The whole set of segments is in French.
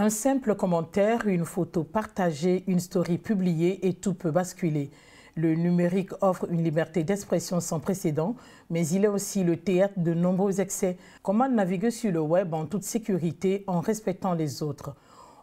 Un simple commentaire, une photo partagée, une story publiée et tout peut basculer. Le numérique offre une liberté d'expression sans précédent, mais il est aussi le théâtre de nombreux excès. Comment naviguer sur le web en toute sécurité en respectant les autres?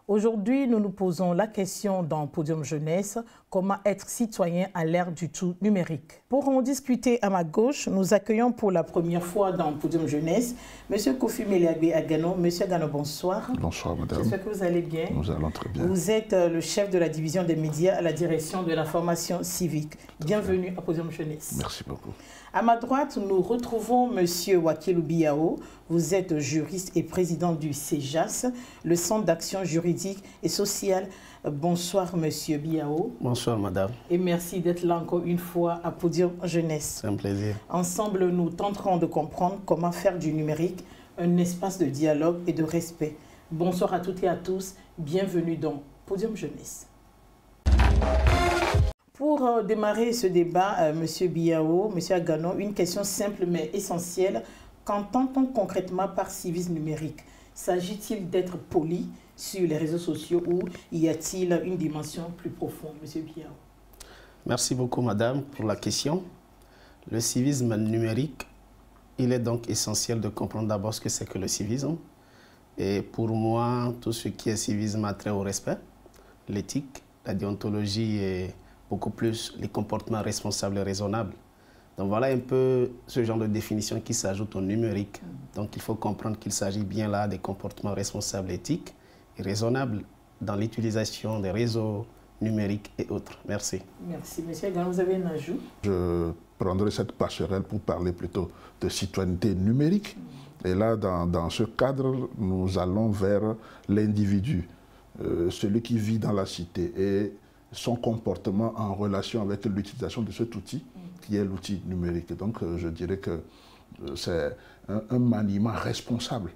Aujourd'hui, nous nous posons la question dans Podium Jeunesse, comment être citoyen à l'ère du tout numérique. Pour en discuter à ma gauche, nous accueillons pour la première fois dans Podium Jeunesse M. Kofi Meleagbe Agano. Monsieur Agano, bonsoir. Bonsoir, madame. J'espère que vous allez bien. Nous allons très bien. Vous êtes le chef de la division des médias à la direction de l'information civique. Bienvenue à Podium Jeunesse. Merci beaucoup. À ma droite, nous retrouvons M. Wakilou Biao. Vous êtes juriste et président du CEJAS, le Centre d'action juridique et sociale. Bonsoir, M. Biao. Bonsoir, madame. Et merci d'être là encore une fois à Podium Jeunesse. C'est un plaisir. Ensemble, nous tenterons de comprendre comment faire du numérique un espace de dialogue et de respect. Bonsoir à toutes et à tous. Bienvenue dans Podium Jeunesse. Pour démarrer ce débat, M. Biao, M. Agano, une question simple mais essentielle. Qu'entend-on concrètement par civisme numérique? S'agit-il d'être poli sur les réseaux sociaux ou y a-t-il une dimension plus profonde, M. Biao? Merci beaucoup, madame, pour la question. Le civisme numérique, il est donc essentiel de comprendre d'abord ce que c'est que le civisme. Et pour moi, tout ce qui est civisme a trait au respect, l'éthique, la déontologie et beaucoup plus les comportements responsables et raisonnables. Donc voilà un peu ce genre de définition qui s'ajoute au numérique. Donc il faut comprendre qu'il s'agit bien là des comportements responsables, éthiques et raisonnables dans l'utilisation des réseaux numériques et autres. Merci. Merci. Monsieur Agano, vous avez un ajout? Je prendrai cette passerelle pour parler plutôt de citoyenneté numérique. Et là, dans ce cadre, nous allons vers l'individu, celui qui vit dans la cité et son comportement en relation avec l'utilisation de cet outil qui est l'outil numérique. Donc je dirais que c'est un maniement responsable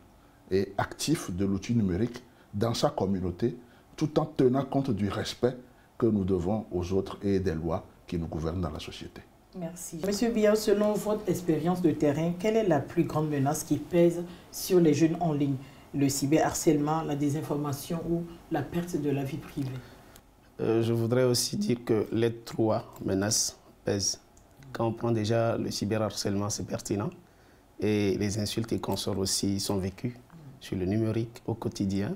et actif de l'outil numérique dans sa communauté, tout en tenant compte du respect que nous devons aux autres et des lois qui nous gouvernent dans la société. Merci. Monsieur Biao, selon votre expérience de terrain, quelle est la plus grande menace qui pèse sur les jeunes en ligne? Le cyberharcèlement, la désinformation ou la perte de la vie privée? Je voudrais aussi dire que les trois menaces pèsent. Quand on prend déjà le cyberharcèlement, c'est pertinent. Et les insultes et consorts aussi sont vécues sur le numérique au quotidien.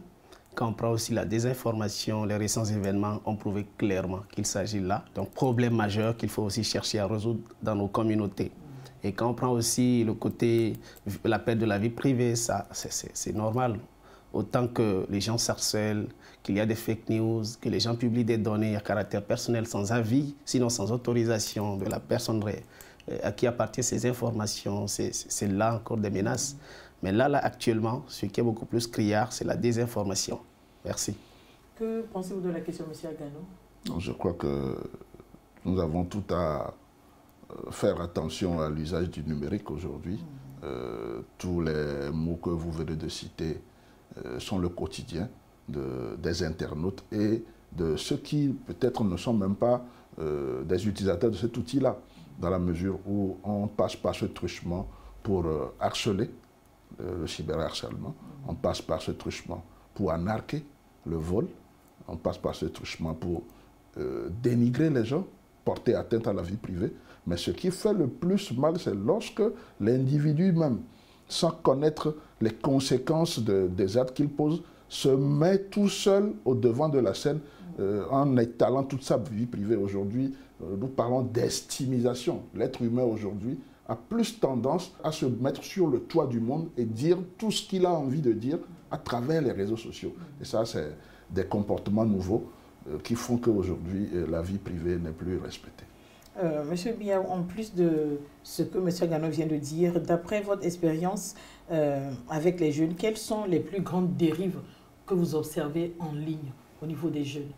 Quand on prend aussi la désinformation, les récents événements ont prouvé clairement qu'il s'agit là d'un problème majeur qu'il faut aussi chercher à résoudre dans nos communautés. Et quand on prend aussi le côté, la perte de la vie privée, ça c'est normal. Autant que les gens s'harcèlent, qu'il y a des fake news, que les gens publient des données à caractère personnel sans avis, sinon sans autorisation de la personne à qui appartiennent ces informations, c'est là encore des menaces. Mais là, actuellement, ce qui est beaucoup plus criard, c'est la désinformation. Merci. Que pensez-vous de la question, M. Agano? Je crois que nous avons tout à faire attention à l'usage du numérique aujourd'hui. Tous les mots que vous venez de citer sont le quotidien des internautes et de ceux qui peut-être ne sont même pas des utilisateurs de cet outil-là, dans la mesure où on passe par ce truchement pour harceler, le cyberharcèlement, on passe par ce truchement pour anarquer le vol, on passe par ce truchement pour dénigrer les gens, porter atteinte à la vie privée. Mais ce qui fait le plus mal, c'est lorsque l'individu même, sans connaître les conséquences des actes qu'il pose, se met tout seul au devant de la scène en étalant toute sa vie privée. Aujourd'hui, nous parlons d'estimisation. L'être humain aujourd'hui a plus tendance à se mettre sur le toit du monde et dire tout ce qu'il a envie de dire à travers les réseaux sociaux. Et ça, c'est des comportements nouveaux qui font qu'aujourd'hui, la vie privée n'est plus respectée. Monsieur Biao, en plus de ce que M. Agano vient de dire, d'après votre expérience avec les jeunes, quelles sont les plus grandes dérives que vous observez en ligne au niveau des jeunes?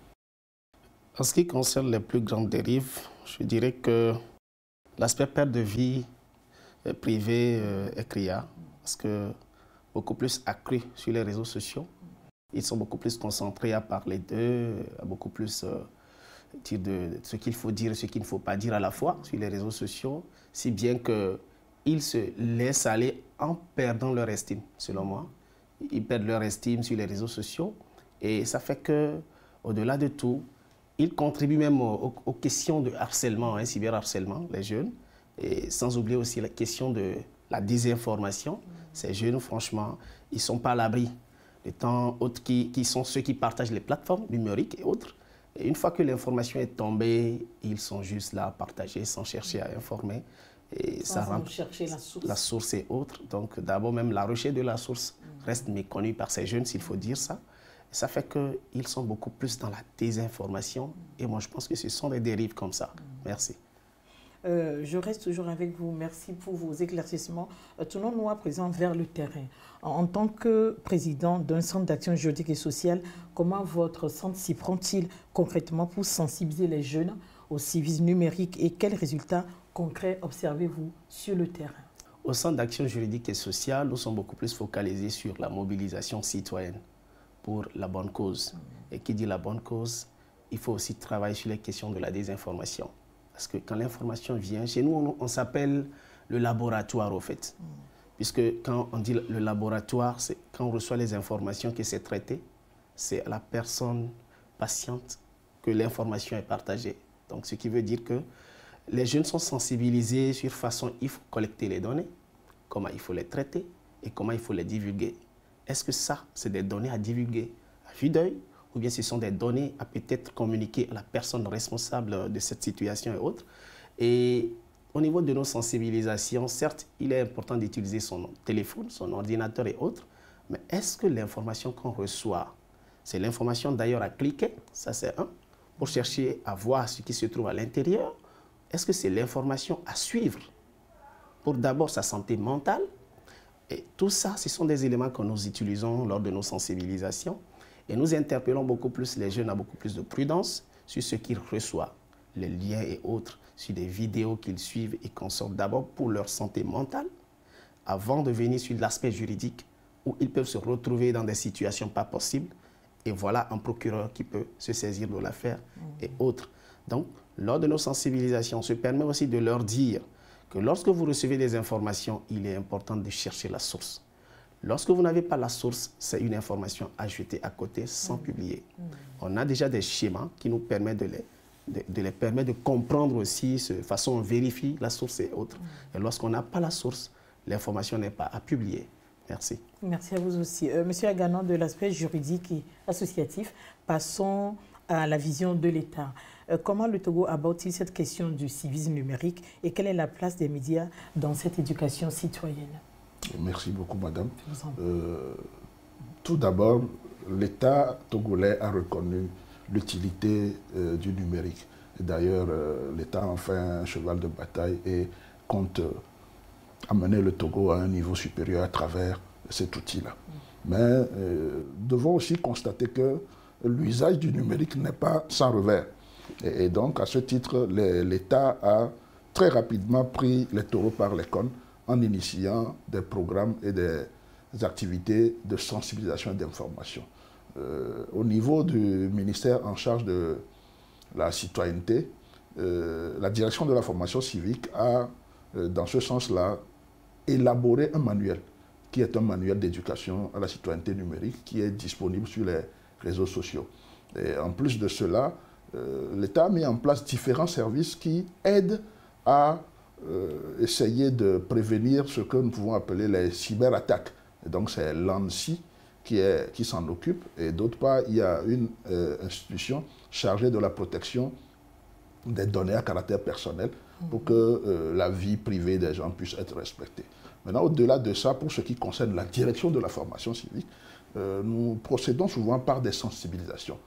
En ce qui concerne les plus grandes dérives, je dirais que l'aspect perte de vie privée est criard, parce que beaucoup plus accru sur les réseaux sociaux. Ils sont beaucoup plus concentrés à parler d'eux, à beaucoup plus dire de ce qu'il faut dire et ce qu'il ne faut pas dire à la fois sur les réseaux sociaux, si bien qu'ils se laissent aller en perdant leur estime, selon moi. Ils perdent leur estime sur les réseaux sociaux Et ça fait que, au-delà de tout, ils contribuent même aux questions de harcèlement, hein, cyberharcèlement, les jeunes. Et sans oublier aussi la question de la désinformation. Ces jeunes, franchement, ils ne sont pas à l'abri de tant autres qui sont ceux qui partagent les plateformes numériques et autres. Et une fois que l'information est tombée, ils sont juste là à partager sans chercher à informer. Et sans chercher la source. La source est autre. Donc d'abord même la recherche de la source reste méconnue par ces jeunes, s'il faut dire ça. Et ça fait qu'ils sont beaucoup plus dans la désinformation. Et moi, je pense que ce sont des dérives comme ça. Merci. Je reste toujours avec vous. Merci pour vos éclaircissements. Tournons-nous à présent vers le terrain. En tant que président d'un centre d'action juridique et sociale, comment votre centre s'y prend-il concrètement pour sensibiliser les jeunes au civisme numérique et quels résultats concrets observez-vous sur le terrain? Au centre d'action juridique et sociale, nous sommes beaucoup plus focalisés sur la mobilisation citoyenne pour la bonne cause. Et qui dit la bonne cause, il faut aussi travailler sur les questions de la désinformation. Parce que quand l'information vient, chez nous, on s'appelle le laboratoire, au fait. Puisque quand on dit le laboratoire, c'est quand on reçoit les informations que c'est traité, c'est à la personne patiente que l'information est partagée. Donc, ce qui veut dire que les jeunes sont sensibilisés sur façon il faut collecter les données, comment il faut les traiter et comment il faut les divulguer. Est-ce que ça, c'est des données à divulguer à vue d'œil ou bien ce sont des données à peut-être communiquer à la personne responsable de cette situation et autres? Et au niveau de nos sensibilisations, certes, il est important d'utiliser son téléphone, son ordinateur et autres, mais est-ce que l'information qu'on reçoit, c'est l'information d'ailleurs à cliquer, ça c'est un, pour chercher à voir ce qui se trouve à l'intérieur? Est-ce que c'est l'information à suivre pour d'abord sa santé mentale? Et tout ça, ce sont des éléments que nous utilisons lors de nos sensibilisations. Et nous interpellons beaucoup plus les jeunes à beaucoup plus de prudence sur ce qu'ils reçoivent, les liens et autres, sur des vidéos qu'ils suivent et consortent d'abord pour leur santé mentale, avant de venir sur l'aspect juridique où ils peuvent se retrouver dans des situations pas possibles. Et voilà un procureur qui peut se saisir de l'affaire et autres. Donc, lors de nos sensibilisations, on se permet aussi de leur dire que lorsque vous recevez des informations, il est important de chercher la source. Lorsque vous n'avez pas la source, c'est une information à jeter à côté sans publier. On a déjà des schémas qui nous permettent de comprendre aussi de façon on vérifie la source et autres. Et lorsqu'on n'a pas la source, l'information n'est pas à publier. Merci. Merci à vous aussi. Monsieur Aganon, de l'aspect juridique et associatif, passons à la vision de l'État. Comment le Togo aborde-t-il cette question du civisme numérique et quelle est la place des médias dans cette éducation citoyenne? Merci beaucoup, madame. Tout d'abord, l'État togolais a reconnu l'utilité du numérique. D'ailleurs, l'État en fait un cheval de bataille et compte amener le Togo à un niveau supérieur à travers cet outil-là. Mais devons aussi constater que l'usage du numérique n'est pas sans revers. Et donc, à ce titre, l'État a très rapidement pris les taureaux par les cornes en initiant des programmes et des activités de sensibilisation et d'information. Au niveau du ministère en charge de la citoyenneté, la direction de la formation civique a, dans ce sens-là, élaboré un manuel, qui est un manuel d'éducation à la citoyenneté numérique, qui est disponible sur les réseaux sociaux. Et en plus de cela, l'État a mis en place différents services qui aident à essayer de prévenir ce que nous pouvons appeler les cyberattaques. Et donc c'est l'ANSSI qui s'en occupe. Et d'autre part, il y a une institution chargée de la protection des données à caractère personnel pour que la vie privée des gens puisse être respectée. Maintenant, au-delà de ça, pour ce qui concerne la direction de la formation civique, nous procédons souvent par des sensibilisations.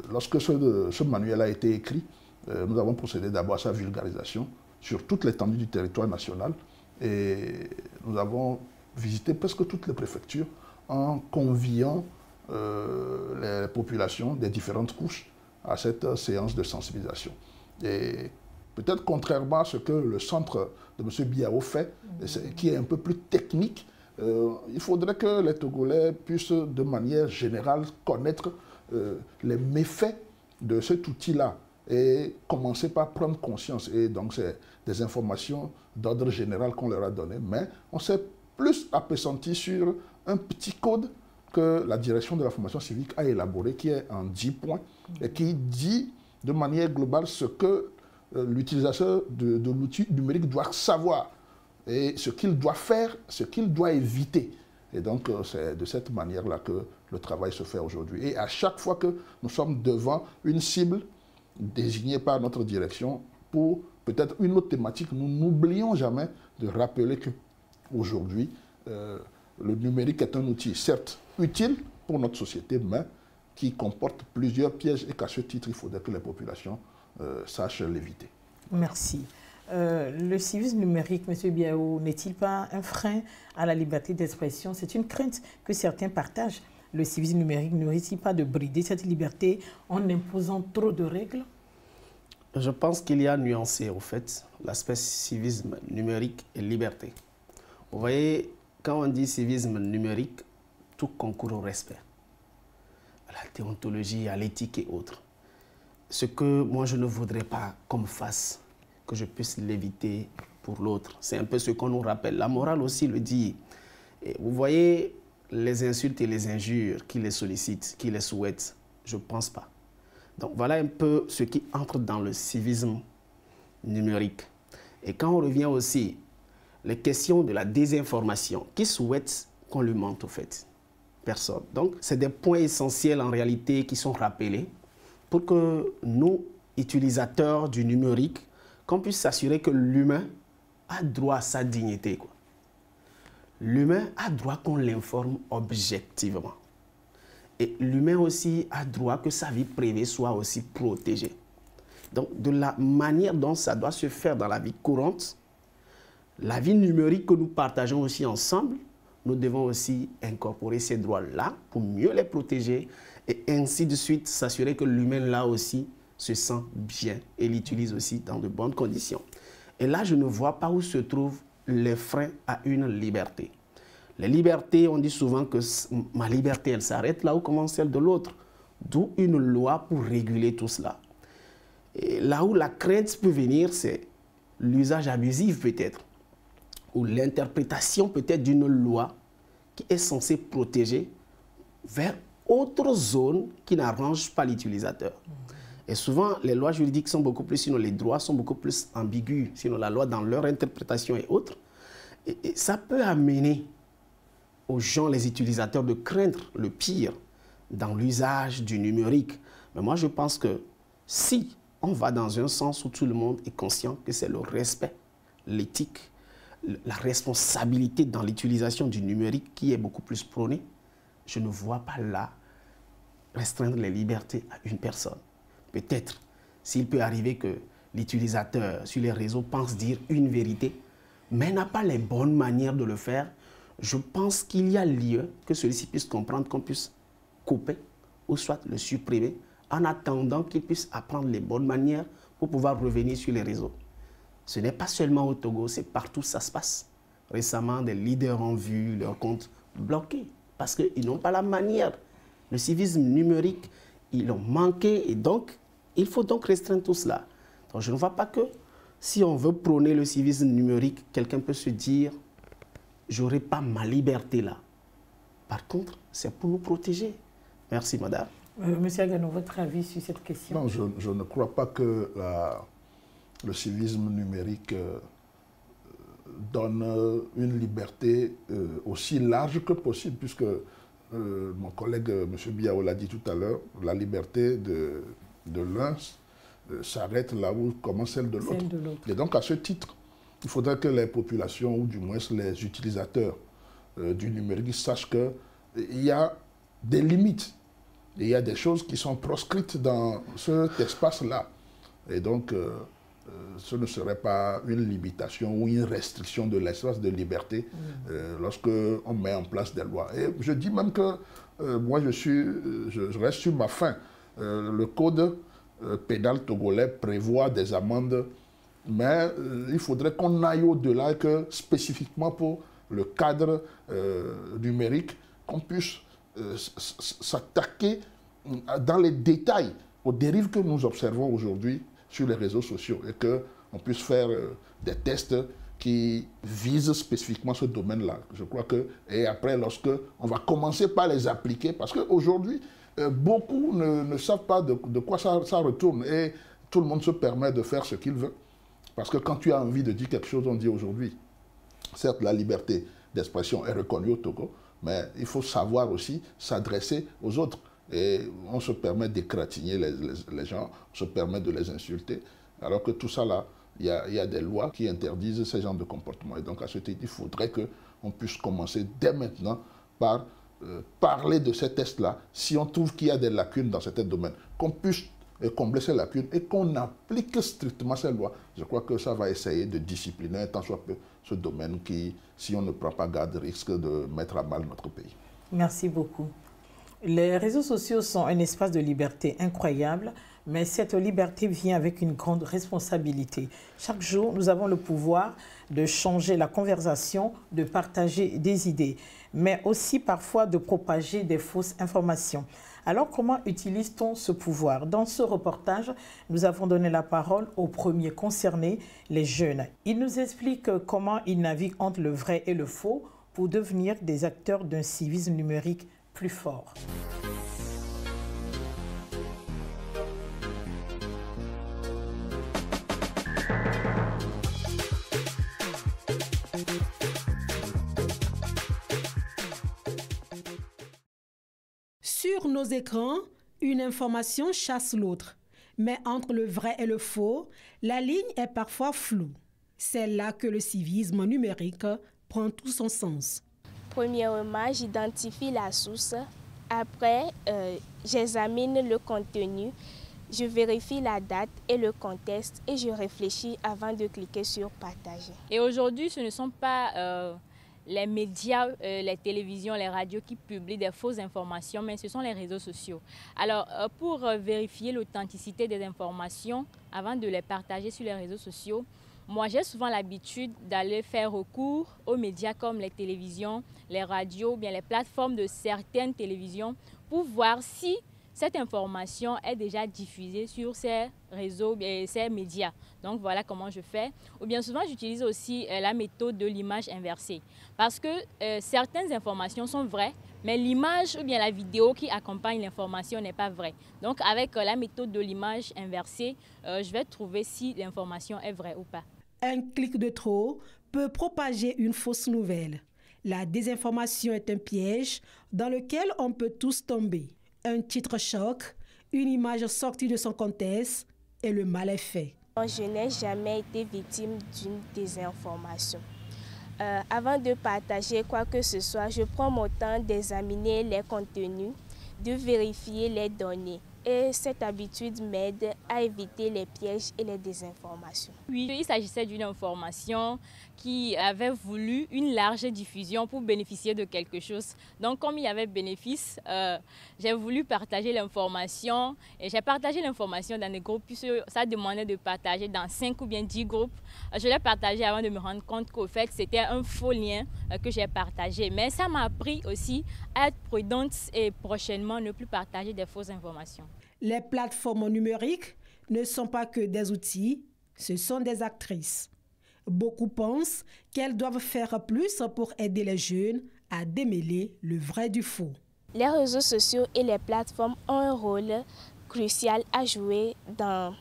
Lorsque ce manuel a été écrit, nous avons procédé d'abord à sa vulgarisation sur toute l'étendue du territoire national et nous avons visité presque toutes les préfectures en conviant les populations des différentes couches à cette séance de sensibilisation. Et peut-être contrairement à ce que le centre de M. Biao fait, qui est un peu plus technique, il faudrait que les Togolais puissent de manière générale connaître les méfaits de cet outil-là et commencer par prendre conscience. Et donc, c'est des informations d'ordre général qu'on leur a données, mais on s'est plus appesanti sur un petit code que la direction de la formation civique a élaboré, qui est en 10 points, et qui dit de manière globale ce que l'utilisateur de l'outil numérique doit savoir, et ce qu'il doit faire, ce qu'il doit éviter. Et donc, c'est de cette manière-là que le travail se fait aujourd'hui. Et à chaque fois que nous sommes devant une cible désignée par notre direction pour peut-être une autre thématique, nous n'oublions jamais de rappeler qu'aujourd'hui, le numérique est un outil, certes utile pour notre société, mais qui comporte plusieurs pièges et qu'à ce titre, il faudrait que les populations sachent l'éviter. Merci. Le civisme numérique, M. Biao, n'est-il pas un frein à la liberté d'expression? C'est une crainte que certains partagent. Le civisme numérique ne risque pas de brider cette liberté en imposant trop de règles? Je pense qu'il y a nuancé, au fait, l'aspect civisme numérique et liberté. Vous voyez, quand on dit civisme numérique, tout concourt au respect, à la déontologie, à l'éthique et autres. Ce que moi je ne voudrais pas qu'on me fasse, que je puisse l'éviter pour l'autre. C'est un peu ce qu'on nous rappelle. La morale aussi le dit. Et vous voyez, les insultes et les injures qui les sollicitent, qui les souhaitent, je ne pense pas. Donc voilà un peu ce qui entre dans le civisme numérique. Et quand on revient aussi, les questions de la désinformation, qui souhaite qu'on lui mente au fait? Personne. Donc c'est des points essentiels en réalité qui sont rappelés pour que nous, utilisateurs du numérique, qu'on puisse s'assurer que l'humain a droit à sa dignité. L'humain a droit qu'on l'informe objectivement. Et l'humain aussi a droit que sa vie privée soit aussi protégée. Donc, de la manière dont ça doit se faire dans la vie courante, la vie numérique que nous partageons aussi ensemble, nous devons aussi incorporer ces droits-là pour mieux les protéger et ainsi de suite s'assurer que l'humain là aussi se sent bien et l'utilise aussi dans de bonnes conditions. Et là, je ne vois pas où se trouvent les freins à une liberté. Les libertés, on dit souvent que ma liberté, elle s'arrête là où commence celle de l'autre. D'où une loi pour réguler tout cela. Et là où la crainte peut venir, c'est l'usage abusif peut-être, ou l'interprétation peut-être d'une loi qui est censée protéger vers autre zone qui n'arrange pas l'utilisateur. Et souvent, les lois juridiques sont beaucoup plus, sinon les droits sont beaucoup plus ambigus, sinon la loi dans leur interprétation et autres. Et ça peut amener aux gens, les utilisateurs, de craindre le pire dans l'usage du numérique. Mais moi, je pense que si on va dans un sens où tout le monde est conscient que c'est le respect, l'éthique, la responsabilité dans l'utilisation du numérique qui est beaucoup plus prônée, je ne vois pas là restreindre les libertés à une personne. Peut-être, s'il peut arriver que l'utilisateur sur les réseaux pense dire une vérité, mais n'a pas les bonnes manières de le faire, je pense qu'il y a lieu que celui-ci puisse comprendre qu'on puisse couper ou soit le supprimer en attendant qu'il puisse apprendre les bonnes manières pour pouvoir revenir sur les réseaux. Ce n'est pas seulement au Togo, c'est partout ça se passe. Récemment, des leaders ont vu leurs comptes bloqués parce qu'ils n'ont pas la manière. Le civisme numérique, ils l'ont manqué et donc, il faut donc restreindre tout cela. Donc, je ne vois pas que si on veut prôner le civisme numérique, quelqu'un peut se dire « j'aurai pas ma liberté là ». Par contre, c'est pour nous protéger. Merci, madame. Monsieur Agano, votre avis sur cette question? Non, je ne crois pas que le civisme numérique donne une liberté aussi large que possible, puisque mon collègue M. Biao l'a dit tout à l'heure, la liberté de l'un s'arrête là où commence celle de l'autre. Et donc, à ce titre, il faudrait que les populations, ou du moins les utilisateurs du numérique, sachent qu'il y a des limites. Et il y a des choses qui sont proscrites dans cet espace-là. Et donc, ce ne serait pas une limitation ou une restriction de l'espace de liberté lorsque on met en place des lois. Et je dis même que moi, je reste sur ma faim. Le code pénal togolais prévoit des amendes, mais il faudrait qu'on aille au-delà, que spécifiquement pour le cadre numérique, qu'on puisse s'attaquer dans les détails aux dérives que nous observons aujourd'hui sur les réseaux sociaux et qu'on puisse faire des tests qui visent spécifiquement ce domaine-là. Je crois que, et après, lorsque on va commencer par les appliquer, parce qu'aujourd'hui, beaucoup ne savent pas de quoi ça retourne, et tout le monde se permet de faire ce qu'il veut. Parce que quand tu as envie de dire quelque chose, on dit aujourd'hui, certes, la liberté d'expression est reconnue au Togo, mais il faut savoir aussi s'adresser aux autres. Et on se permet d'égratigner les gens, on se permet de les insulter, alors que tout ça là, il y a des lois qui interdisent ce genre de comportement. Et donc à ce titre, il faudrait qu'on puisse commencer dès maintenant par parler de ces tests-là, si on trouve qu'il y a des lacunes dans certains domaines, qu'on puisse combler ces lacunes et qu'on applique strictement ces lois. Je crois que ça va essayer de discipliner tant soit peu ce domaine qui, si on ne prend pas garde, risque de mettre à mal notre pays. Merci beaucoup. Les réseaux sociaux sont un espace de liberté incroyable, mais cette liberté vient avec une grande responsabilité. Chaque jour, nous avons le pouvoir de changer la conversation, de partager des idées, mais aussi parfois de propager des fausses informations. Alors, comment utilise-t-on ce pouvoir? Dans ce reportage, nous avons donné la parole aux premiers concernés, les jeunes. Ils nous expliquent comment ils naviguent entre le vrai et le faux pour devenir des acteurs d'un civisme numérique plus fort. Sur nos écrans, une information chasse l'autre. Mais entre le vrai et le faux, la ligne est parfois floue. C'est là que le civisme numérique prend tout son sens. Premièrement, j'identifie la source. Après, j'examine le contenu. Je vérifie la date et le contexte et je réfléchis avant de cliquer sur « Partager ». Et aujourd'hui, ce ne sont pas les médias, les télévisions, les radios qui publient des fausses informations, mais ce sont les réseaux sociaux. Alors, pour vérifier l'authenticité des informations, avant de les partager sur les réseaux sociaux, moi, j'ai souvent l'habitude d'aller faire recours aux médias comme les télévisions, les radios, bien les plateformes de certaines télévisions pour voir si cette information est déjà diffusée sur ces réseaux et ces médias. Donc voilà comment je fais. Ou bien souvent, j'utilise aussi la méthode de l'image inversée. Parce que certaines informations sont vraies, mais l'image ou bien la vidéo qui accompagne l'information n'est pas vraie. Donc avec la méthode de l'image inversée, je vais trouver si l'information est vraie ou pas. Un clic de trop peut propager une fausse nouvelle. La désinformation est un piège dans lequel on peut tous tomber. Un titre choc, une image sortie de son contexte et le mal est fait. Je n'ai jamais été victime d'une désinformation. Avant de partager quoi que ce soit, je prends mon temps d'examiner les contenus, de vérifier les données. Et cette habitude m'aide à éviter les pièges et les désinformations. Oui, il s'agissait d'une information qui avait voulu une large diffusion pour bénéficier de quelque chose. Donc, comme il y avait bénéfice, j'ai voulu partager l'information. Et j'ai partagé l'information dans des groupes, puisque ça demandait de partager dans 5 ou bien 10 groupes. Je l'ai partagé avant de me rendre compte qu'au fait, c'était un faux lien que j'ai partagé. Mais ça m'a appris aussi à être prudente et prochainement ne plus partager des fausses informations. Les plateformes numériques ne sont pas que des outils, ce sont des actrices. Beaucoup pensent qu'elles doivent faire plus pour aider les jeunes à démêler le vrai du faux. Les réseaux sociaux et les plateformes ont un rôle crucial à jouer dans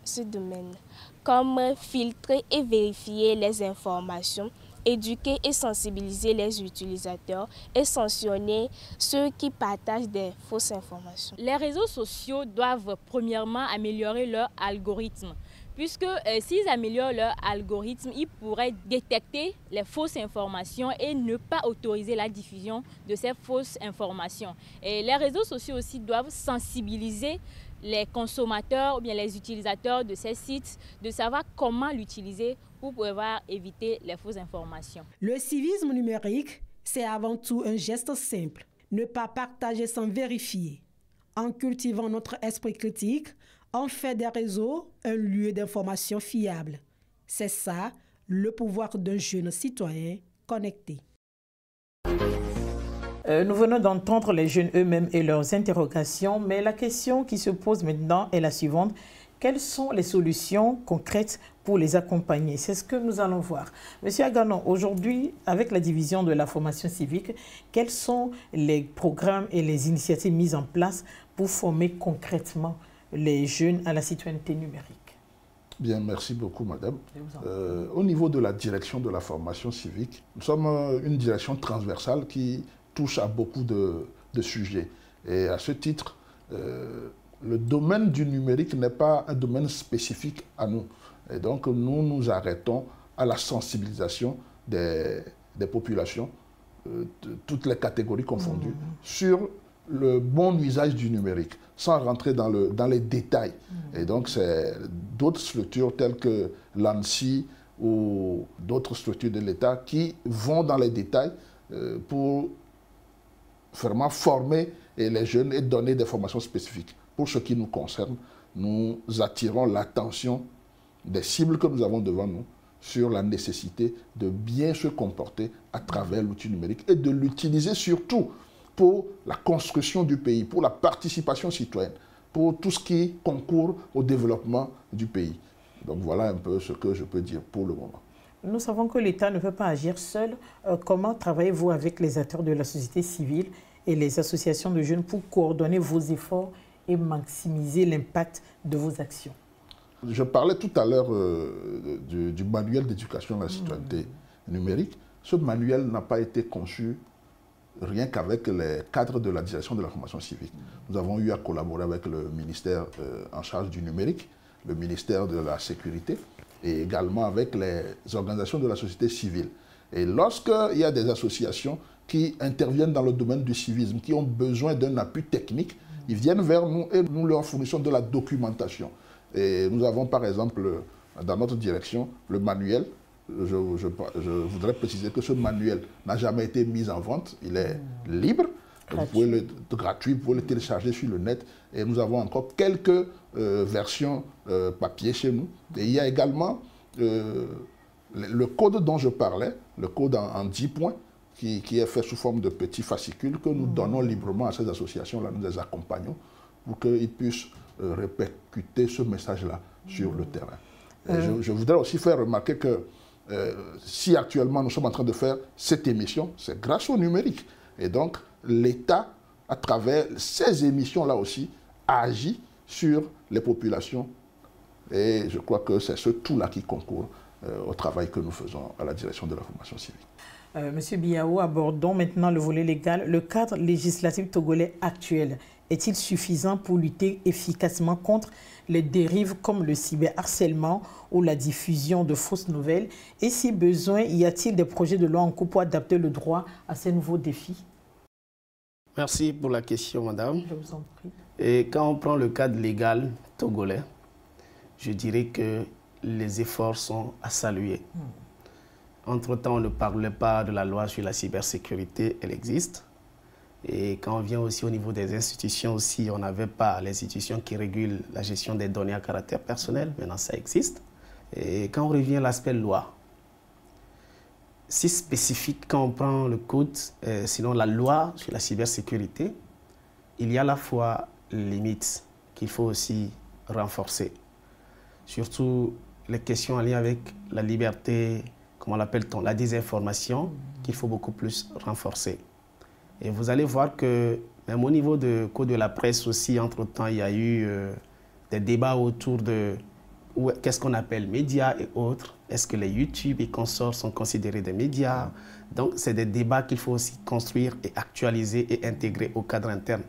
ce domaine, comme filtrer et vérifier les informations, éduquer et sensibiliser les utilisateurs et sanctionner ceux qui partagent des fausses informations. Les réseaux sociaux doivent premièrement améliorer leur algorithme, puisque s'ils améliorent leur algorithme, ils pourraient détecter les fausses informations et ne pas autoriser la diffusion de ces fausses informations. Et les réseaux sociaux aussi doivent sensibiliser les consommateurs ou bien les utilisateurs de ces sites de savoir comment l'utiliser pour pouvoir éviter les fausses informations. Le civisme numérique, c'est avant tout un geste simple. Ne pas partager sans vérifier. En cultivant notre esprit critique, on fait des réseaux un lieu d'information fiable. C'est ça, le pouvoir d'un jeune citoyen connecté. Nous venons d'entendre les jeunes eux-mêmes et leurs interrogations, mais la question qui se pose maintenant est la suivante. Quelles sont les solutions concrètes pour les accompagner? C'est ce que nous allons voir. Monsieur Aganon, aujourd'hui, avec la division de la formation civique, quels sont les programmes et les initiatives mises en place pour former concrètement les jeunes à la citoyenneté numérique? Bien, merci beaucoup, madame. Au niveau de la direction de la formation civique, nous sommes une direction transversale qui touche à beaucoup de sujets. Et à ce titre, le domaine du numérique n'est pas un domaine spécifique à nous. Et donc, nous nous arrêtons à la sensibilisation des populations, toutes les catégories confondues, sur le bon usage du numérique, sans rentrer dans les détails. Et donc, c'est d'autres structures telles que l'ANSSI ou d'autres structures de l'État qui vont dans les détails pour vraiment former les jeunes et donner des formations spécifiques. Pour ce qui nous concerne, nous attirons l'attention des cibles que nous avons devant nous sur la nécessité de bien se comporter à travers l'outil numérique et de l'utiliser surtout pour la construction du pays, pour la participation citoyenne, pour tout ce qui concourt au développement du pays. Donc voilà un peu ce que je peux dire pour le moment. Nous savons que l'État ne peut pas agir seul. Comment travaillez-vous avec les acteurs de la société civile et les associations de jeunes pour coordonner vos efforts et maximiser l'impact de vos actions? Je parlais tout à l'heure du manuel d'éducation à la citoyenneté numérique. Ce manuel n'a pas été conçu rien qu'avec les cadres de la direction de la formation civique. Nous avons eu à collaborer avec le ministère en charge du numérique, le ministère de la Sécurité et également avec les organisations de la société civile. Et lorsqu'il y a des associations qui interviennent dans le domaine du civisme, qui ont besoin d'un appui technique, ils viennent vers nous et nous leur fournissons de la documentation. Et nous avons par exemple dans notre direction le manuel. Je voudrais préciser que ce manuel n'a jamais été mis en vente. Il est libre, gratuit, vous pouvez le télécharger sur le net. Et nous avons encore quelques versions papier chez nous. Et il y a également le code dont je parlais, le code en 10 points, qui est fait sous forme de petits fascicules que nous donnons librement à ces associations-là, nous les accompagnons pour qu'ils puissent répercuter ce message-là sur le terrain. Je voudrais aussi faire remarquer que si actuellement nous sommes en train de faire cette émission, c'est grâce au numérique. Et donc l'État, à travers ces émissions-là aussi, agit sur les populations. Et je crois que c'est ce tout-là qui concourt au travail que nous faisons à la direction de la formation civique. Monsieur Biao, abordons maintenant le volet légal. Le cadre législatif togolais actuel est-il suffisant pour lutter efficacement contre les dérives comme le cyberharcèlement ou la diffusion de fausses nouvelles? Et si besoin, y a-t-il des projets de loi en cours pour adapter le droit à ces nouveaux défis? Merci pour la question, madame. Je vous en prie. Et quand on prend le cadre légal togolais, je dirais que les efforts sont à saluer. Entre-temps, on ne parlait pas de la loi sur la cybersécurité, elle existe. Et quand on vient aussi au niveau des institutions aussi, on n'avait pas l'institution qui régule la gestion des données à caractère personnel. Maintenant, ça existe. Et quand on revient à l'aspect loi, si spécifique quand on prend le code, sinon la loi sur la cybersécurité, il y a à la fois les limites qu'il faut aussi renforcer. Surtout les questions en lien avec la liberté, comment l'appelle-t-on, la désinformation, qu'il faut beaucoup plus renforcer. Et vous allez voir que même au niveau du code de la presse aussi, entre-temps, il y a eu des débats autour de qu'est-ce qu'on appelle médias et autres. Est-ce que les YouTube et consorts sont considérés des médias? Donc, c'est des débats qu'il faut aussi construire et actualiser et intégrer au cadre interne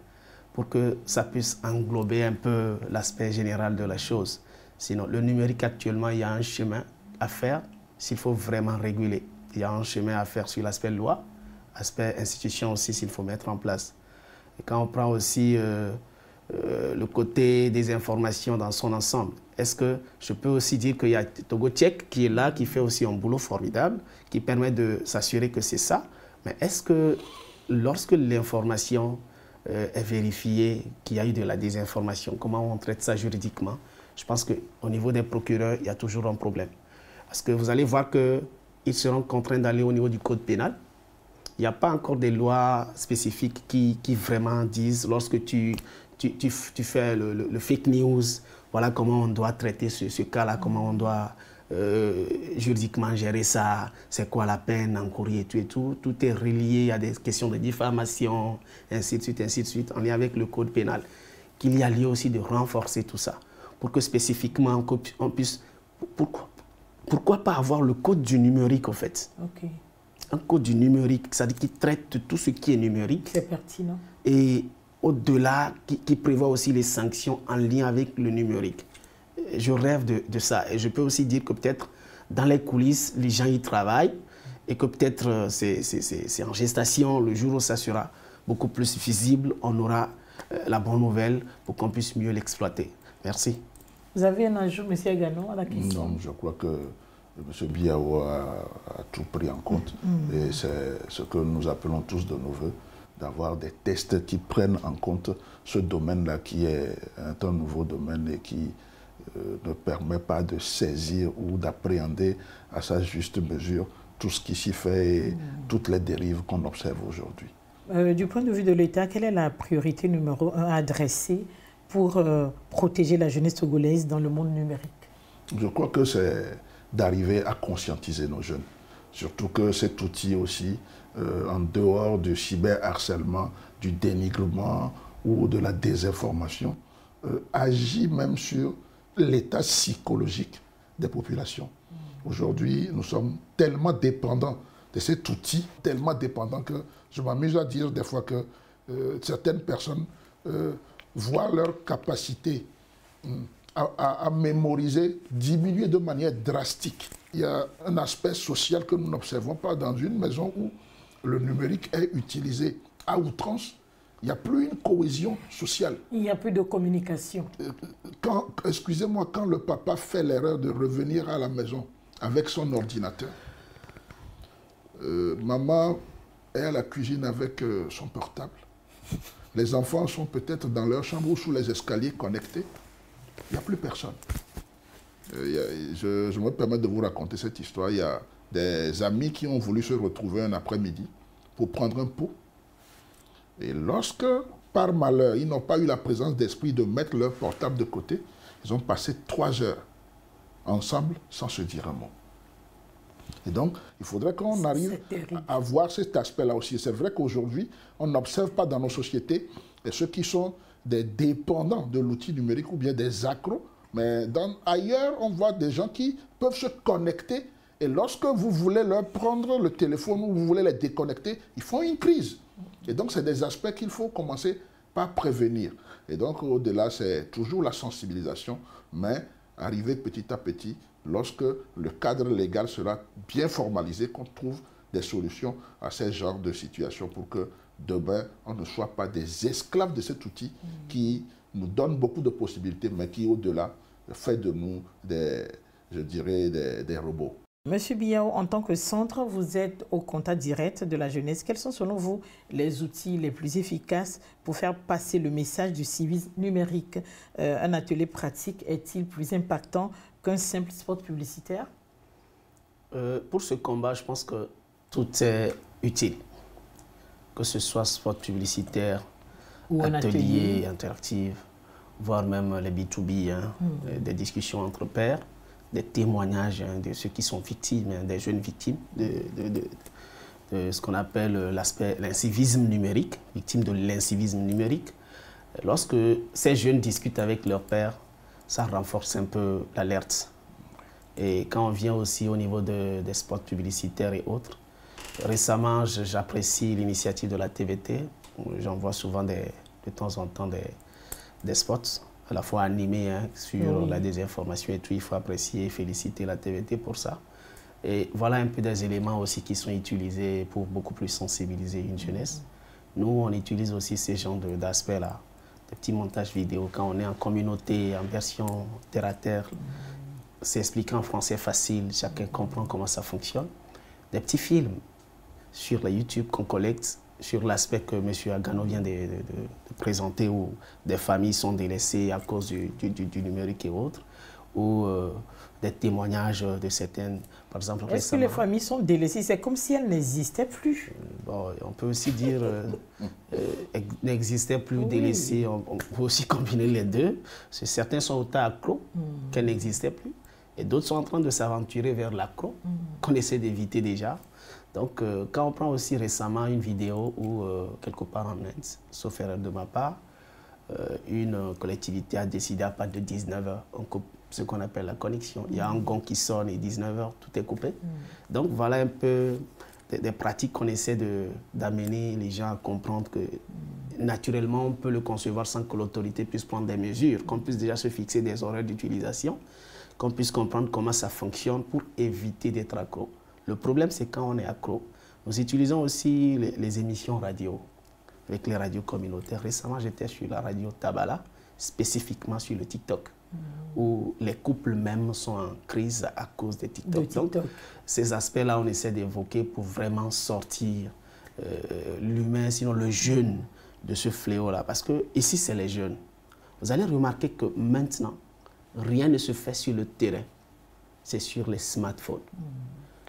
pour que ça puisse englober un peu l'aspect général de la chose. Sinon, le numérique actuellement, il y a un chemin à faire s'il faut vraiment réguler. Il y a un chemin à faire sur l'aspect loi, aspect institution aussi s'il faut mettre en place. Et quand on prend aussi le côté des informations dans son ensemble, est-ce que je peux aussi dire qu'il y a Togo Tchèque qui est là, qui fait aussi un boulot formidable, qui permet de s'assurer que c'est ça. Mais est-ce que lorsque l'information est vérifiée, qu'il y a eu de la désinformation, comment on traite ça juridiquement? Je pense qu'au niveau des procureurs, il y a toujours un problème. Parce que vous allez voir qu'ils seront contraints d'aller au niveau du code pénal. Il n'y a pas encore des lois spécifiques qui vraiment disent, lorsque tu fais le fake news voilà comment on doit traiter ce cas-là, comment on doit juridiquement gérer ça, c'est quoi la peine encourue et tout. Tout est relié à des questions de diffamation, ainsi de suite, en lien avec le code pénal. Qu'il y a lieu aussi de renforcer tout ça, pour que spécifiquement on puisse... Pourquoi pas avoir le code du numérique, en fait? Okay. Un code du numérique, c'est-à-dire qui traite de tout ce qui est numérique. C'est pertinent. Et au-delà, qui prévoit aussi les sanctions en lien avec le numérique. Je rêve de ça. Et je peux aussi dire que peut-être dans les coulisses, les gens y travaillent et que peut-être c'est en gestation. Le jour où ça sera beaucoup plus visible, on aura la bonne nouvelle pour qu'on puisse mieux l'exploiter. Merci. Vous avez un ajout, M. Agano, à la question? Non, je crois que M. Biao a tout pris en compte. Et c'est ce que nous appelons tous de nos voeux, d'avoir des tests qui prennent en compte ce domaine-là qui est un nouveau domaine et qui ne permet pas de saisir ou d'appréhender à sa juste mesure tout ce qui s'y fait et toutes les dérives qu'on observe aujourd'hui. Du point de vue de l'État, quelle est la priorité numéro 1 à adresser pour protéger la jeunesse togolaise dans le monde numérique? Je crois que c'est d'arriver à conscientiser nos jeunes. Surtout que cet outil aussi, en dehors du cyberharcèlement, du dénigrement ou de la désinformation, agit même sur l'état psychologique des populations. Aujourd'hui, nous sommes tellement dépendants de cet outil, tellement dépendants que je m'amuse à dire des fois que certaines personnes voient leur capacité à mémoriser diminuer de manière drastique. Il y a un aspect social que nous n'observons pas dans une maison où le numérique est utilisé à outrance. Il n'y a plus une cohésion sociale. Il n'y a plus de communication. Excusez-moi, quand le papa fait l'erreur de revenir à la maison avec son ordinateur, maman est à la cuisine avec son portable. Les enfants sont peut-être dans leur chambre ou sous les escaliers connectés. Il n'y a plus personne. Je me permets de vous raconter cette histoire. Il y a des amis qui ont voulu se retrouver un après-midi pour prendre un pot. Et lorsque, par malheur, ils n'ont pas eu la présence d'esprit de mettre leur portable de côté, ils ont passé 3 heures ensemble sans se dire un mot. Et donc, il faudrait qu'on arrive à voir cet aspect-là aussi. C'est vrai qu'aujourd'hui, on n'observe pas dans nos sociétés ceux qui sont des dépendants de l'outil numérique ou bien des accros. Mais ailleurs, on voit des gens qui peuvent se connecter. Et lorsque vous voulez leur prendre le téléphone ou vous voulez les déconnecter, ils font une crise. Et donc, c'est des aspects qu'il faut commencer par prévenir. Et donc, au-delà, c'est toujours la sensibilisation, mais arriver petit à petit, lorsque le cadre légal sera bien formalisé, qu'on trouve des solutions à ces genres de situations pour que demain, on ne soit pas des esclaves de cet outil qui nous donne beaucoup de possibilités, mais qui, au-delà, fait de nous des robots. Monsieur Biao, en tant que centre, vous êtes au contact direct de la jeunesse. Quels sont selon vous les outils les plus efficaces pour faire passer le message du civisme numérique? Un atelier pratique est-il plus impactant qu'un simple spot publicitaire? Pour ce combat, je pense que tout est utile. Que ce soit spot publicitaire, ou atelier interactif, voire même les B2B, des discussions entre pairs, des témoignages de ceux qui sont victimes, des jeunes victimes de ce qu'on appelle l'incivisme numérique, victimes de l'incivisme numérique. Lorsque ces jeunes discutent avec leurs pairs, ça renforce un peu l'alerte. Et quand on vient aussi au niveau des spots publicitaires et autres, récemment, j'apprécie l'initiative de la TVT. J'en vois souvent de temps en temps des spots, à la fois animés sur la désinformation et tout. Il faut apprécier et féliciter la TVT pour ça. Et voilà un peu des éléments aussi qui sont utilisés pour beaucoup plus sensibiliser une jeunesse. Nous, on utilise aussi ces genres d'aspects-là, des petits montages vidéo quand on est en communauté, en version terre-à-terre. C'est expliqué en français facile, chacun comprend comment ça fonctionne. Des petits films sur la YouTube qu'on collecte sur l'aspect que M. Agano vient de présenter, où des familles sont délaissées à cause du numérique et autres, ou des témoignages de certaines, par exemple récemment. Est-ce que les familles sont délaissées? C'est comme si elles n'existaient plus. Bon, on peut aussi dire n'existait plus, délaissé. On peut aussi combiner les deux. Certains sont autant accros qu'elles n'existaient plus. Et d'autres sont en train de s'aventurer vers l'accro, qu'on essaie d'éviter déjà. Donc, quand on prend aussi récemment une vidéo où, quelque part en Inde, sauf erreur de ma part, une collectivité a décidé à partir de 19h, on coupe ce qu'on appelle la connexion. Il y a un gong qui sonne et 19h, tout est coupé. Donc, voilà un peu des pratiques qu'on essaie d'amener les gens à comprendre que naturellement, on peut le concevoir sans que l'autorité puisse prendre des mesures, qu'on puisse déjà se fixer des horaires d'utilisation, qu'on puisse comprendre comment ça fonctionne pour éviter d'être accro. Le problème, c'est quand on est accro, nous utilisons aussi les émissions radio, avec les radios communautaires. Récemment, j'étais sur la radio Tabala, spécifiquement sur le TikTok, où les couples même sont en crise à cause des TikTok. Donc, ces aspects-là, on essaie d'évoquer pour vraiment sortir l'humain, sinon le jeune, de ce fléau-là. Parce que ici, c'est les jeunes. Vous allez remarquer que maintenant, rien ne se fait sur le terrain. C'est sur les smartphones.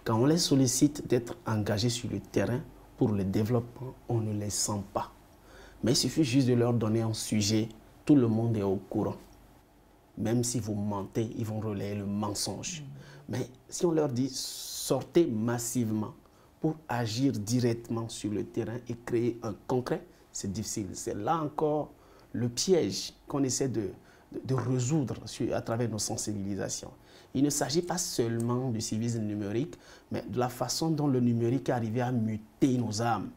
Quand on les sollicite d'être engagés sur le terrain pour le développement, on ne les sent pas. Mais il suffit juste de leur donner un sujet, tout le monde est au courant. Même si vous mentez, ils vont relayer le mensonge. Mais si on leur dit sortez massivement pour agir directement sur le terrain et créer un concret, c'est difficile. C'est là encore le piège qu'on essaie de résoudre à travers nos sensibilisations. Il ne s'agit pas seulement du civisme numérique, mais de la façon dont le numérique est arrivé à muter nos âmes,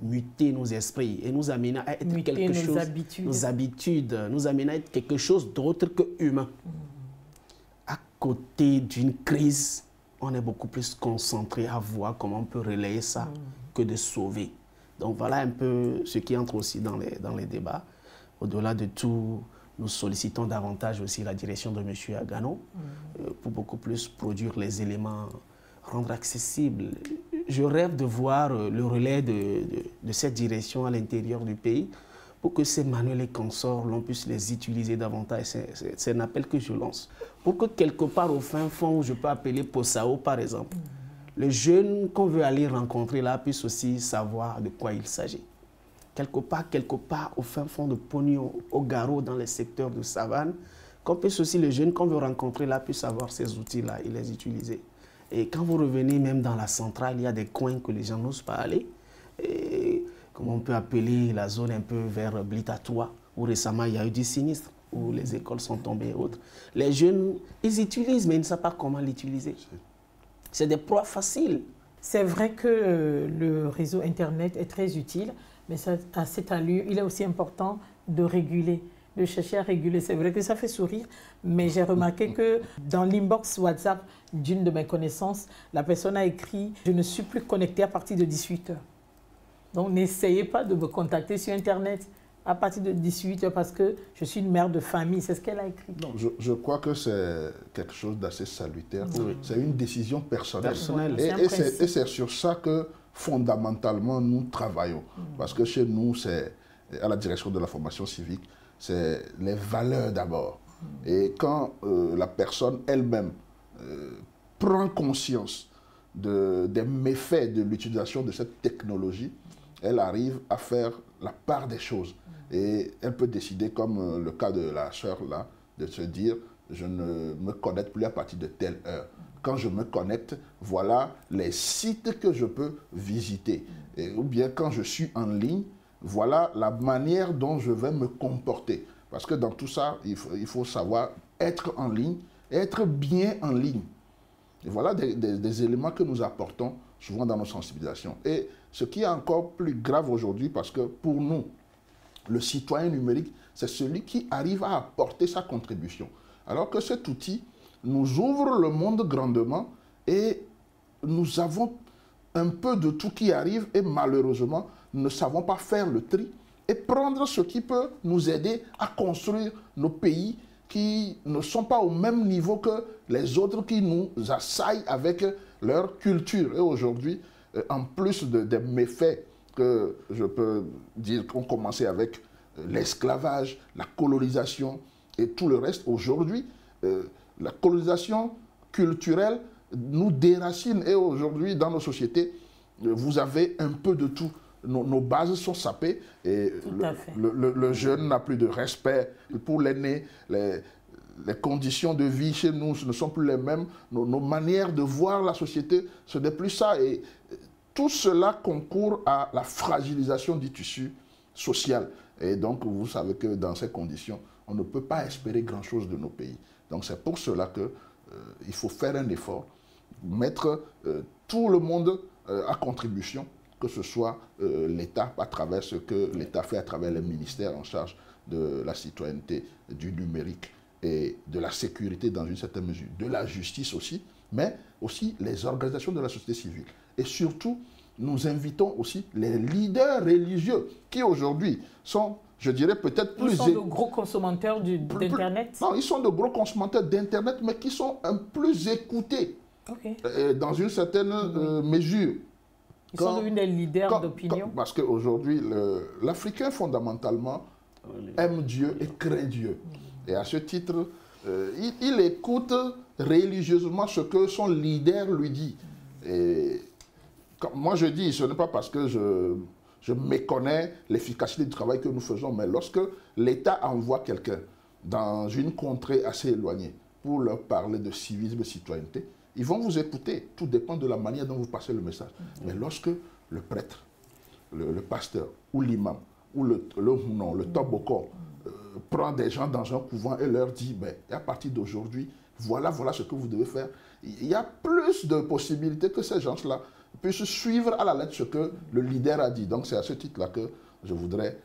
muter nos esprits et nous amener à être quelque chose, nos habitudes, nous amener à être quelque chose d'autre que humain. À côté d'une crise, on est beaucoup plus concentré à voir comment on peut relayer ça que de sauver. Donc voilà un peu ce qui entre aussi dans les débats. Au-delà de tout, nous sollicitons davantage aussi la direction de M. Agano pour beaucoup plus produire les éléments, rendre accessibles. Je rêve de voir le relais de cette direction à l'intérieur du pays pour que ces manuels et consorts, l'on puisse les utiliser davantage. C'est un appel que je lance. Pour que quelque part au fin fond, où je peux appeler Possao par exemple, le jeune qu'on veut aller rencontrer là puisse aussi savoir de quoi il s'agit. Quelque part, au fin fond de Pogno, au Garo, dans les secteurs de savane, qu'on puisse aussi, le jeune qu'on veut rencontrer là, puisse avoir ces outils-là et les utiliser. Et quand vous revenez même dans la centrale, il y a des coins que les gens n'osent pas aller. Et comme on peut appeler la zone un peu vers Blitatoua, où récemment il y a eu du sinistre, où les écoles sont tombées et autres. Les jeunes, ils utilisent, mais ils ne savent pas comment l'utiliser. C'est des proies faciles. C'est vrai que le réseau Internet est très utile, mais à cette allure, il est aussi important de réguler, de chercher à réguler. C'est vrai que ça fait sourire, mais j'ai remarqué que dans l'inbox WhatsApp d'une de mes connaissances, la personne a écrit « Je ne suis plus connectée à partir de 18h ». Donc n'essayez pas de me contacter sur Internet à partir de 18h parce que je suis une mère de famille. C'est ce qu'elle a écrit. Non, je crois que c'est quelque chose d'assez salutaire. C'est une décision personnelle. Et c'est sur ça que fondamentalement, nous travaillons. Parce que chez nous, c'est à la direction de la formation civique, c'est les valeurs d'abord. Et quand la personne elle-même prend conscience des méfaits de l'utilisation de cette technologie, elle arrive à faire la part des choses. Et elle peut décider, comme le cas de la sœur là, de se dire, je ne me connecte plus à partir de telle heure. Quand je me connecte, voilà les sites que je peux visiter. Ou bien quand je suis en ligne, voilà la manière dont je vais me comporter. Parce que dans tout ça, il faut savoir être en ligne, être bien en ligne. Et voilà des éléments que nous apportons souvent dans nos sensibilisations. Et ce qui est encore plus grave aujourd'hui, parce que pour nous, le citoyen numérique, c'est celui qui arrive à apporter sa contribution. Alors que cet outil nous ouvre le monde grandement et nous avons un peu de tout qui arrive et malheureusement, nous ne savons pas faire le tri et prendre ce qui peut nous aider à construire nos pays qui ne sont pas au même niveau que les autres qui nous assaillent avec leur culture. Et aujourd'hui, en plus des méfaits que je peux dire qu'on commençait avec l'esclavage, la colonisation et tout le reste, aujourd'hui, la colonisation culturelle nous déracine et aujourd'hui, dans nos sociétés, vous avez un peu de tout. Nos bases sont sapées et le jeune n'a plus de respect pour l'aîné. Les conditions de vie chez nous ne sont plus les mêmes. Nos manières de voir la société, ce n'est plus ça. Et tout cela concourt à la fragilisation du tissu social. Et donc, vous savez que dans ces conditions, on ne peut pas espérer grand-chose de nos pays. Donc, c'est pour cela qu'il faut faire un effort, mettre tout le monde à contribution, que ce soit l'État, à travers ce que l'État fait à travers les ministères en charge de la citoyenneté, du numérique et de la sécurité dans une certaine mesure, de la justice aussi, mais aussi les organisations de la société civile. Et surtout, nous invitons aussi les leaders religieux qui aujourd'hui sont, je dirais, peut-être plus... Ils sont de gros consommateurs d'Internet? Non, ils sont de gros consommateurs d'Internet, mais qui sont plus écoutés dans une certaine mesure. Ils sont devenus des leaders d'opinion? Parce qu'aujourd'hui, l'Africain, fondamentalement, aime Dieu et craint Dieu. Et à ce titre, il écoute religieusement ce que son leader lui dit. Et moi, je dis, ce n'est pas parce que je méconnais l'efficacité du travail que nous faisons, mais lorsque l'État envoie quelqu'un dans une contrée assez éloignée pour leur parler de civisme et citoyenneté, ils vont vous écouter. Tout dépend de la manière dont vous passez le message. Mais lorsque le prêtre, le pasteur ou l'imam ou le toboko prend des gens dans un couvent et leur dit à partir d'aujourd'hui, voilà ce que vous devez faire. Il y a plus de possibilités que ces gens-là puissent suivre à la lettre ce que le leader a dit. Donc c'est à ce titre-là que je voudrais,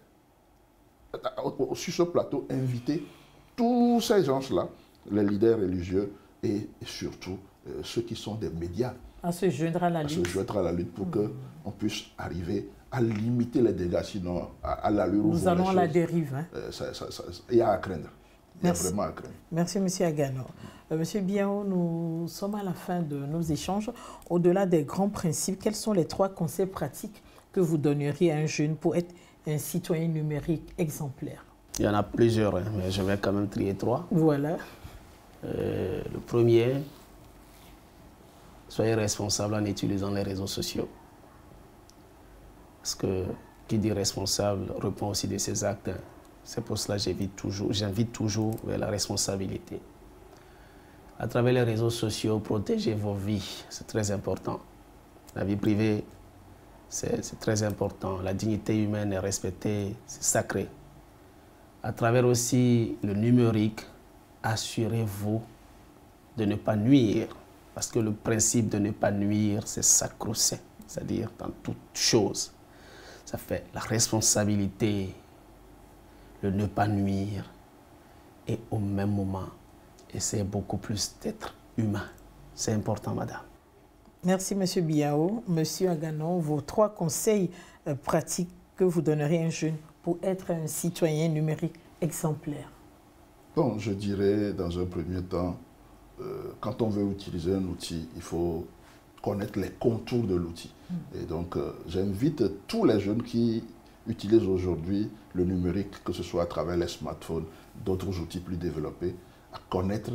sur ce plateau, inviter tous ces gens-là, les leaders religieux et surtout ceux qui sont des médias, à se joindre à la lutte, pour qu'on puisse arriver à limiter les dégâts, sinon à l'allure où nous allons à la dérive. Il y a à craindre. Il y a vraiment à craindre. Merci, M. Agano. M. Biao, nous sommes à la fin de nos échanges. Au-delà des grands principes, quels sont les 3 conseils pratiques que vous donneriez à un jeune pour être un citoyen numérique exemplaire? Il y en a plusieurs, mais je vais quand même trier 3. Voilà. Le premier, soyez responsable en utilisant les réseaux sociaux. Parce que qui dit responsable répond aussi de ses actes. C'est pour cela que j'invite toujours vers la responsabilité. À travers les réseaux sociaux, protégez vos vies, c'est très important. La vie privée, c'est très important. La dignité humaine est respectée, c'est sacré. À travers aussi le numérique, assurez-vous de ne pas nuire. Parce que le principe de ne pas nuire, c'est sacro-saint. C'est-à-dire dans toute chose. Ça fait la responsabilité, le ne pas nuire. Et au même moment, essayez beaucoup plus d'être humain. C'est important, madame. Merci, M. Biao. M. Agano, vos 3 conseils pratiques que vous donneriez à un jeune pour être un citoyen numérique exemplaire? Bon, je dirais dans un premier temps, quand on veut utiliser un outil, il faut connaître les contours de l'outil. Et donc, j'invite tous les jeunes qui utilisent aujourd'hui le numérique, que ce soit à travers les smartphones, d'autres outils plus développés, à connaître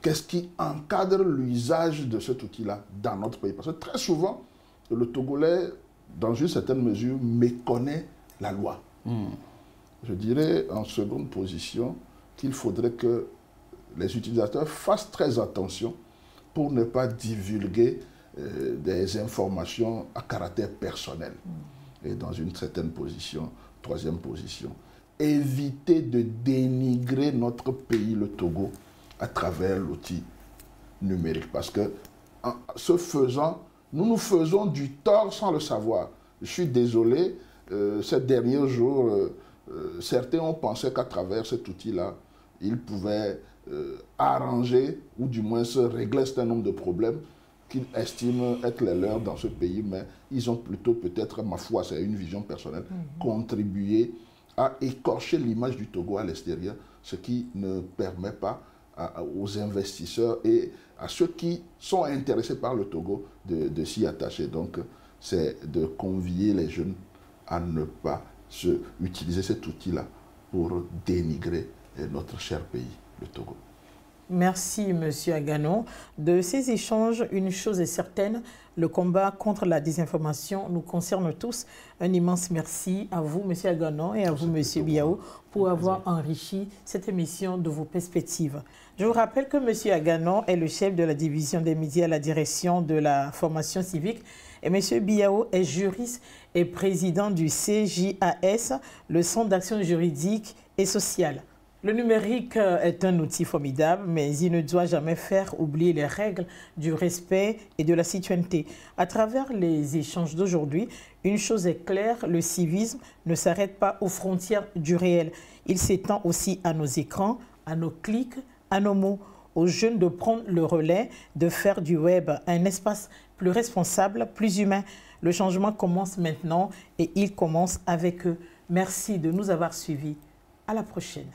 qu'est-ce qui encadre l'usage de cet outil-là dans notre pays. Parce que très souvent, le Togolais, dans une certaine mesure, méconnaît la loi. Je dirais en seconde position qu'il faudrait que les utilisateurs fassent très attention pour ne pas divulguer des informations à caractère personnel. Et dans une certaine position, troisième position, éviter de dénigrer notre pays, le Togo, à travers l'outil numérique. Parce que, en ce faisant, nous faisons du tort sans le savoir. Je suis désolé, ces derniers jours, certains ont pensé qu'à travers cet outil-là, ils pouvaient arranger, ou du moins se régler un certain nombre de problèmes qu'ils estiment être les leurs dans ce pays, mais ils ont plutôt peut-être, ma foi, c'est une vision personnelle, contribué à écorcher l'image du Togo à l'extérieur, ce qui ne permet pas aux investisseurs et à ceux qui sont intéressés par le Togo de s'y attacher. Donc, c'est de convier les jeunes à ne pas utiliser cet outil-là pour dénigrer notre cher pays, le Togo. Merci, Monsieur Aganon. De ces échanges, une chose est certaine, le combat contre la désinformation nous concerne tous. Un immense merci à vous, Monsieur Aganon, et à vous, Monsieur Biao, pour avoir enrichi cette émission de vos perspectives. Je vous rappelle que Monsieur Aganon est le chef de la division des médias à la direction de la formation civique et Monsieur Biao est juriste et président du CJAS, le Centre d'action juridique et sociale. Le numérique est un outil formidable, mais il ne doit jamais faire oublier les règles du respect et de la citoyenneté. À travers les échanges d'aujourd'hui, une chose est claire, le civisme ne s'arrête pas aux frontières du réel. Il s'étend aussi à nos écrans, à nos clics, à nos mots, aux jeunes de prendre le relais, de faire du web un espace plus responsable, plus humain. Le changement commence maintenant et il commence avec eux. Merci de nous avoir suivis. À la prochaine.